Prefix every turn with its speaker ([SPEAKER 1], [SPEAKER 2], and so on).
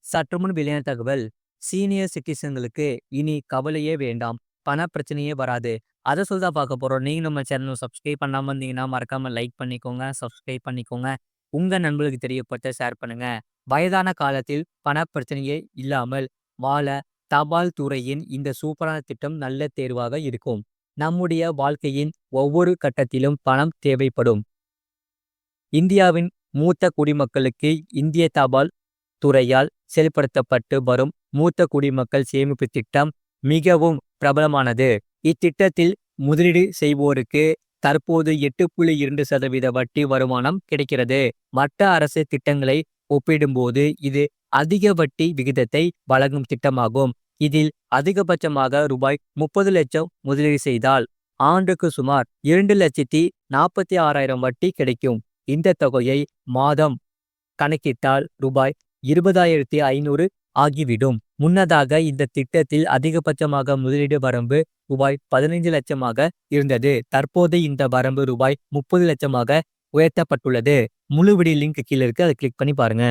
[SPEAKER 1] சற்றுமுன் வெளியான தகவல். சீனியர் சிட்டிசன்களுக்கு இனி கவலையே வேண்டாம். பண பிரச்சனையே வராது. அத சொல்லி தான் பார்க்க போறோம். நீங்க நம்ம சேனல சப்ஸ்கிரைப் பண்ணாம இருந்தீங்கன்னா, மறக்காம லைக் பண்ணிக்கோங்க. சப்ஸ்கிரைப் பண்ணிக்கோங்க. உங்க நண்பர்களுக்கு தெரியப்படுத்த ஷேர் பண்ணுங்க. வயதான காலத்தில் பண பிரச்சனையே இல்லாமல் வாழ தபால் துறையின் இந்த சூப்பரான திட்டம் நல்ல தேர்வாக இருக்கும். நம்முடைய வாழ்க்கையின் ஒவ்வொரு கட்டத்திலும் பணம் தேவைப்படும். இந்தியாவின் மூத்த குடிமக்களுக்கு இந்திய தபால் துறையால் செயல்படுத்தப்பட்டு வரும் மூத்த குடிமக்கள் சேமிப்பு திட்டம் மிகவும் பிரபலமானது. இத்திட்டத்தில் முதலீடு செய்வோருக்கு தற்போது 8.2% வட்டி வருமானம் கிடைக்கிறது. மற்ற அரசு திட்டங்களை ஒப்பிடும்போது இது அதிக வட்டி விகிதத்தை வழங்கும் திட்டமாகும். இதில் அதிகபட்சமாக ரூபாய் 30 லட்சம் முதலீடு செய்தால் ஆண்டுக்கு சுமார் 2,46,000 வட்டி கிடைக்கும். இந்த தொகையை மாதம் கணக்கிட்டால் ரூபாய் 20,500 ஆகிவிடும். முன்னதாக இந்த திட்டத்தில் அதிகபட்சமாக முதலீடு வரம்பு ரூபாய் 15 லட்சமாக இருந்தது. தற்போது இந்த வரம்பு ரூபாய் 30 லட்சமாக உயர்த்தப்பட்டுள்ளது. முழு வீடியோ லிங்க் கீழே இருக்கு. அதை கிளிக் பண்ணி பாருங்க.